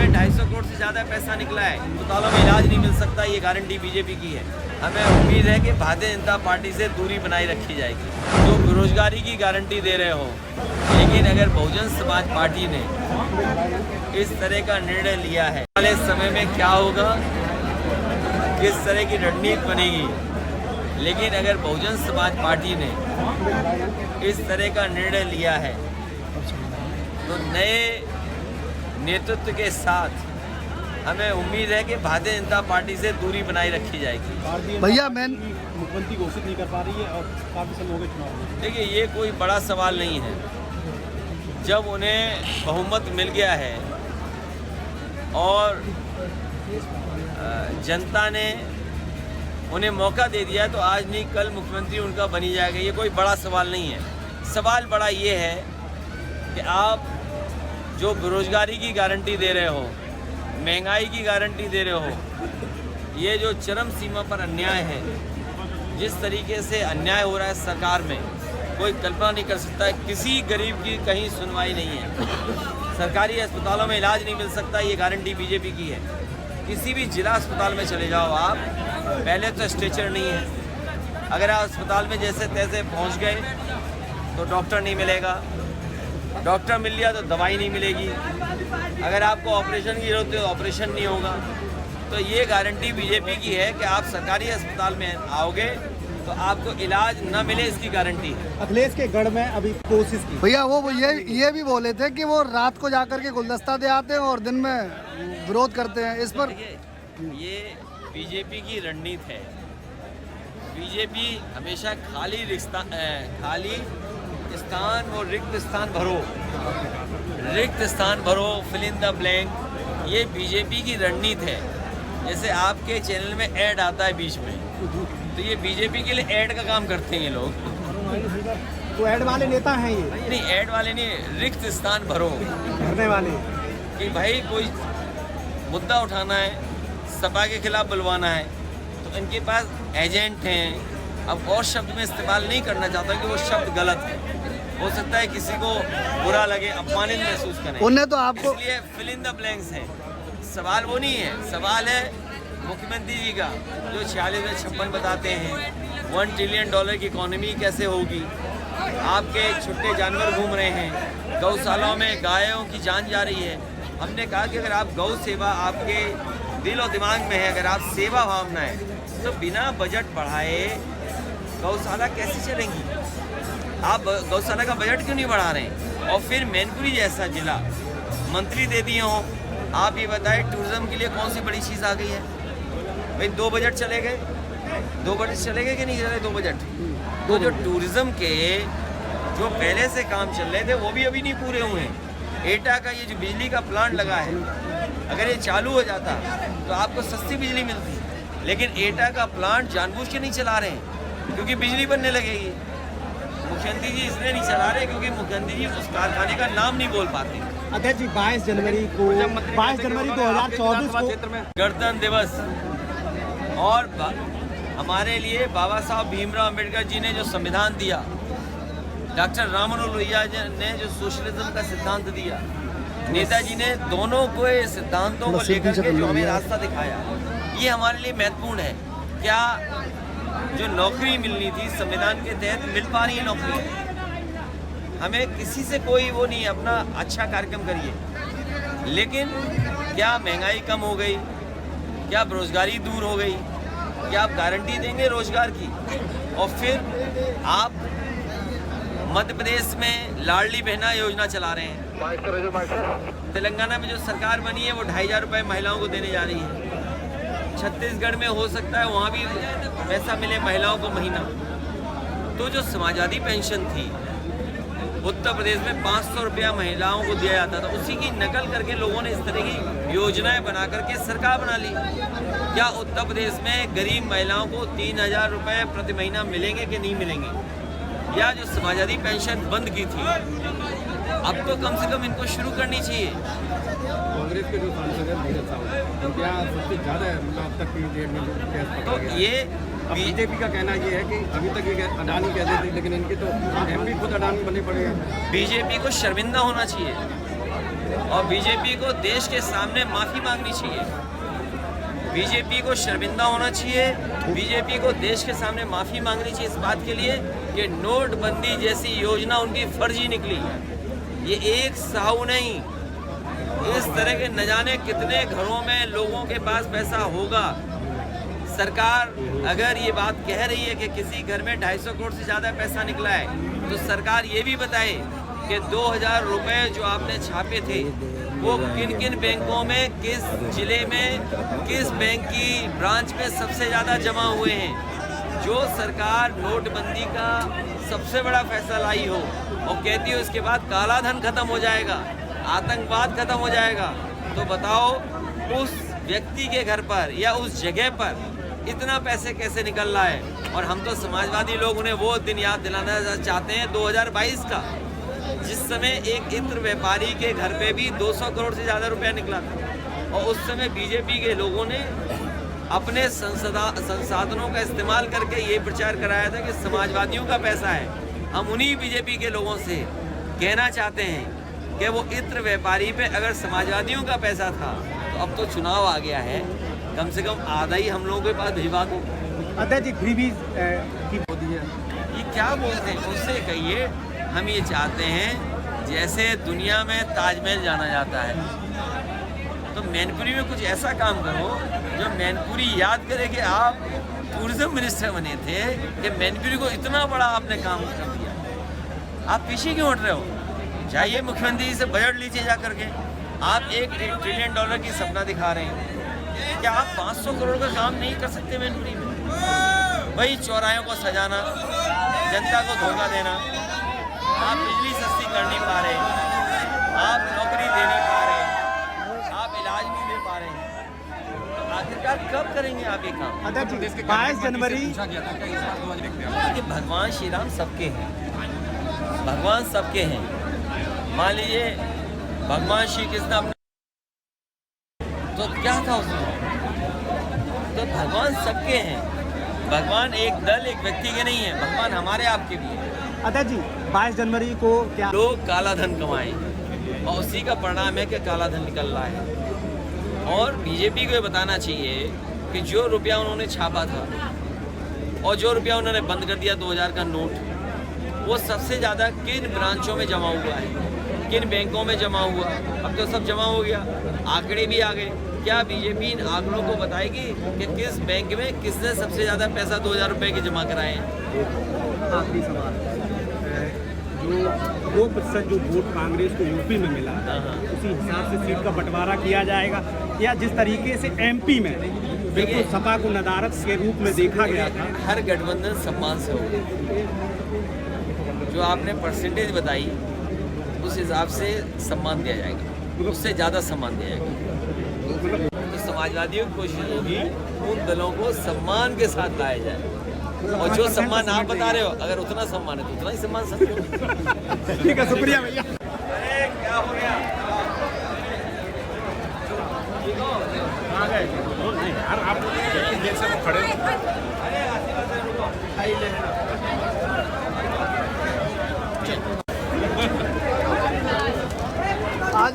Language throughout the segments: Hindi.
में 250 करोड़ से ज़्यादा पैसा निकला है। अस्पतालों में इलाज नहीं मिल सकता, ये गारंटी बीजेपी की है। हमें उम्मीद है कि भारतीय जनता पार्टी से दूरी बनाई रखी जाएगी। जो बेरोजगारी की गारंटी दे रहे हो, लेकिन अगर बहुजन समाज पार्टी ने इस तरह का निर्णय लिया है, आने वाले समय में क्या होगा, किस तरह की रणनीति बनेगी। लेकिन अगर बहुजन समाज पार्टी ने इस तरह का निर्णय लिया है तो नए नेतृत्व के साथ हमें उम्मीद है कि भारतीय जनता पार्टी से दूरी बनाई रखी जाएगी। भैया मैं मुख्यमंत्री घोषित नहीं कर पा रही है और काफी समय हो गए चुनाव में। देखिए, ये कोई बड़ा सवाल नहीं है। जब उन्हें बहुमत मिल गया है और जनता ने उन्हें मौका दे दिया, तो आज नहीं कल मुख्यमंत्री उनका बनी जाएगा। ये कोई बड़ा सवाल नहीं है। सवाल बड़ा ये है कि आप जो बेरोजगारी की गारंटी दे रहे हो, महंगाई की गारंटी दे रहे हो, ये जो चरम सीमा पर अन्याय है, जिस तरीके से अन्याय हो रहा है सरकार में, कोई कल्पना नहीं कर सकता है। किसी गरीब की कहीं सुनवाई नहीं है। सरकारी अस्पतालों में इलाज नहीं मिल सकता, ये गारंटी बीजेपी की है। किसी भी जिला अस्पताल में चले जाओ आप, पहले तो स्ट्रेचर नहीं है। अगर आप अस्पताल में जैसे तैसे पहुंच गए तो डॉक्टर नहीं मिलेगा, डॉक्टर मिल लिया तो दवाई नहीं मिलेगी। अगर आपको ऑपरेशन की जरूरत है तो ऑपरेशन नहीं होगा। तो ये गारंटी बीजेपी की है कि आप सरकारी अस्पताल में आओगे तो आपको इलाज न मिले, इसकी गारंटी है। अखिलेश के गढ़ में अभी कोशिश की भैया वो ये भी बोले थे कि वो रात को जाकर के गुलदस्ता दे आते हैं और दिन में विरोध करते हैं। इस पर ये बीजेपी की रणनीति है। बीजेपी हमेशा खाली स्थान और रिक्त स्थान भरो, फिल इन द ब्लैंक। ये बीजेपी की रणनीति है। जैसे आपके चैनल में ऐड आता है बीच में, तो ये बीजेपी के लिए ऐड का काम करते हैं ये लोग। तो ऐड वाले नेता हैं ये? नहीं, ऐड वाले नहीं, रिक्त स्थान भरो भरने वाले। कि भाई कोई मुद्दा उठाना है, सपा के खिलाफ बुलवाना है, तो इनके पास एजेंट हैं। अब और शब्द में इस्तेमाल नहीं करना चाहता कि वो शब्द गलत है। हो सकता है किसी को बुरा लगे, अपमानित महसूस करें। उन्हें तो आपको इसलिए फिल इन द ब्लैंक्स है। सवाल वो नहीं है, सवाल है मुख्यमंत्री जी का, जो 46 में 56 बताते हैं। $1 ट्रिलियन की इकोनॉमी कैसे होगी? आपके छुट्टे जानवर घूम रहे हैं, गौशालाओं में गायों की जान जा रही है। हमने कहा कि अगर आप गौ सेवा आपके दिल और दिमाग में है, अगर आप सेवा भावना है, तो बिना बजट बढ़ाए गौशाला कैसे चलेंगी? आप गौशाला का बजट क्यों नहीं बढ़ा रहे हैं? और फिर मैनपुरी जैसा जिला मंत्री दे दिए हों। आप ये बताएं, टूरिज्म के लिए कौन सी बड़ी चीज़ आ गई है? भाई 2 बजट चले गए, 2 बजट चले गए कि नहीं चले? 2 बजट। तो जो टूरिज्म के जो पहले से काम चल रहे थे वो भी अभी नहीं पूरे हुए हैं। एटा का ये जो बिजली का प्लांट लगा है, अगर ये चालू हो जाता तो आपको सस्ती बिजली मिलती। लेकिन एटा का प्लांट जानबूझ के नहीं चला रहे हैं क्योंकि बिजली बनने लगेगी। मुख्यमंत्री जी इसलिए नहीं चला रहे क्योंकि मुख्यमंत्री जी उस कारखाने का नाम नहीं बोल पाते। अध्यक्ष जी 22 जनवरी 2024 को गणतंत्र दिवस और हमारे लिए बाबा साहब भीमराव अम्बेडकर जी ने जो संविधान दिया, डॉक्टर राम मनोहर लोहिया जी ने जो सोशलिज्म का सिद्धांत दिया, नेताजी ने दोनों को सिद्धांतों को लेकर के जो हमें रास्ता दिखाया, ये हमारे लिए महत्वपूर्ण है। क्या जो नौकरी मिलनी थी संविधान के तहत मिल पा रही है नौकरी? हमें किसी से कोई वो नहीं, अपना अच्छा कार्यक्रम करिए। लेकिन क्या महंगाई कम हो गई? क्या बेरोजगारी दूर हो गई? क्या आप गारंटी देंगे रोजगार की? और फिर आप मध्य प्रदेश में लाडली बहना योजना चला रहे हैं। तेलंगाना में जो सरकार बनी है वो 2500 रुपये महिलाओं को देने जा रही है। छत्तीसगढ़ में हो सकता है वहाँ भी पैसा मिले महिलाओं को महीना। तो जो समाजवादी पेंशन थी उत्तर प्रदेश में 500 रुपया महिलाओं को दिया जाता था, उसी की नकल करके लोगों ने इस तरह की योजनाएं बना करके सरकार बना ली। क्या उत्तर प्रदेश में गरीब महिलाओं को 3000 रुपये प्रति महीना मिलेंगे कि नहीं मिलेंगे? या जो समाजवादी पेंशन बंद की थी, अब तो कम से कम इनको शुरू करनी चाहिए। कांग्रेस के जो सांसद हैं क्या सबसे ज़्यादा अब तक की डेट में तो ये बीजेपी का कहना ये है कि अभी तक ये अडानी कहते थे, लेकिन इनके तो एमपी खुद अडानी बने पड़े हैं। बीजेपी को शर्मिंदा होना चाहिए और बीजेपी को देश के सामने माफ़ी मांगनी चाहिए। बीजेपी को शर्मिंदा होना चाहिए। बीजेपी को देश के सामने माफ़ी मांगनी चाहिए इस बात के लिए कि नोटबंदी जैसी योजना उनकी फर्जी निकली। ये एक साहू नहीं, इस तरह के न जाने कितने घरों में लोगों के पास पैसा होगा। सरकार अगर ये बात कह रही है कि किसी घर में 250 करोड़ से ज़्यादा पैसा निकला है, तो सरकार ये भी बताए कि 2000 रुपये जो आपने छापे थे वो किन किन बैंकों में, किस जिले में, किस बैंक की ब्रांच में सबसे ज़्यादा जमा हुए हैं। जो सरकार नोटबंदी का सबसे बड़ा फैसला लाई हो और कहती हो इसके बाद काला धन खत्म हो जाएगा, आतंकवाद खत्म हो जाएगा, तो बताओ उस व्यक्ति के घर पर या उस जगह पर इतना पैसे कैसे निकल रहा है। और हम तो समाजवादी लोग उन्हें वो दिन याद दिलाना चाहते हैं 2022 का, जिस समय एक इत्र व्यापारी के घर पे भी 200 करोड़ से ज़्यादा रुपया निकला था। और उस समय बीजेपी के लोगों ने अपने संसाधनों का इस्तेमाल करके ये प्रचार कराया था कि समाजवादियों का पैसा है। हम उन्हीं बीजेपी के लोगों से कहना चाहते हैं कि वो इत्र व्यापारी पे अगर समाजवादियों का पैसा था तो अब तो चुनाव आ गया है, कम से कम आधा ही हम लोगों के पास भिजवा दो। अध्यक्ष जी फ्रीबीज की मोदी है, ये क्या बोलते हैं उससे कहिए। हम ये चाहते हैं जैसे दुनिया में ताजमहल जाना जाता है, तो मैनपुरी में कुछ ऐसा काम करो जो मैनपुरी याद करे कि आप टूरिज्म मिनिस्टर बने थे, कि मैनपुरी को इतना बड़ा आपने काम कर दिया। आप पीछे क्यों हट रहे हो? जाइए मुख्यमंत्री जी से बजट लीजिए जा करके। आप $1 ट्रिलियन की सपना दिखा रहे हैं, क्या आप 500 करोड़ का काम नहीं कर सकते मैनपुरी में? वही चौराहों को सजाना, जनता को धोखा देना। आप बिजली सस्ती कर नहीं पा रहे, आप नौकरी दे नहीं पा रहे, आप इलाज नहीं दे पा रहे, तो आखिरकार कब करेंगे आप ये काम? अध्यक्ष जी 22 जनवरी कि भगवान श्री राम सबके हैं, भगवान सबके हैं। मान लीजिए भगवान श्री कृष्ण अपने तो क्या था उसमें? तो भगवान सबके हैं। भगवान एक दल एक व्यक्ति के नहीं है, भगवान हमारे आपके भी है। अध्यक्ष जी 22 जनवरी को क्या लोग काला धन कमाएं और उसी का परिणाम है कि काला धन निकल रहा है। और बीजेपी को ये बताना चाहिए कि जो रुपया उन्होंने छापा था और जो रुपया उन्होंने बंद कर दिया 2000 का नोट, वो सबसे ज़्यादा किन ब्रांचों में जमा हुआ है, किन बैंकों में जमा हुआ। अब तो सब जमा हो गया, आंकड़े भी आ गए। क्या बीजेपी इन आंकड़ों को बताएगी कि किस बैंक में किसने सबसे ज़्यादा पैसा 2000 रुपये के जमा कराए हैं? आखिरी सवाल, जो 2% जो वोट कांग्रेस को यूपी में मिला, उसी हिसाब से सीट का बंटवारा किया जाएगा, या जिस तरीके से एमपी में बिल्कुल सपा को नदारत के रूप में देखा गया था? हर गठबंधन सम्मान से होगा। जो आपने परसेंटेज बताई उस हिसाब से सम्मान दिया जाएगा, उससे ज़्यादा सम्मान दिया जाएगा। तो समाजवादियों की कोशिश होगी उन दलों को सम्मान के साथ लाया जाए, और जो सम्मान आप बता रहे हो अगर उतना सम्मान है तो उतना ही सम्मान समझो। ठीक है, शुक्रिया भैया। अरे क्या हो गया? कहाँ गए? नहीं यार, आप देर से वो खड़े आज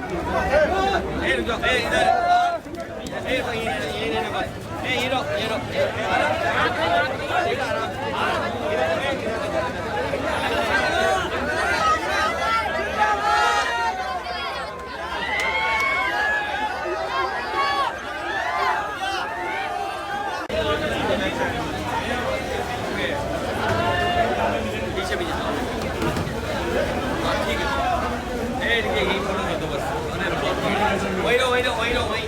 पीछे भी जाओ। ठीक है, यही फोटो कर दो बस। वही लो वही लो वही लो वही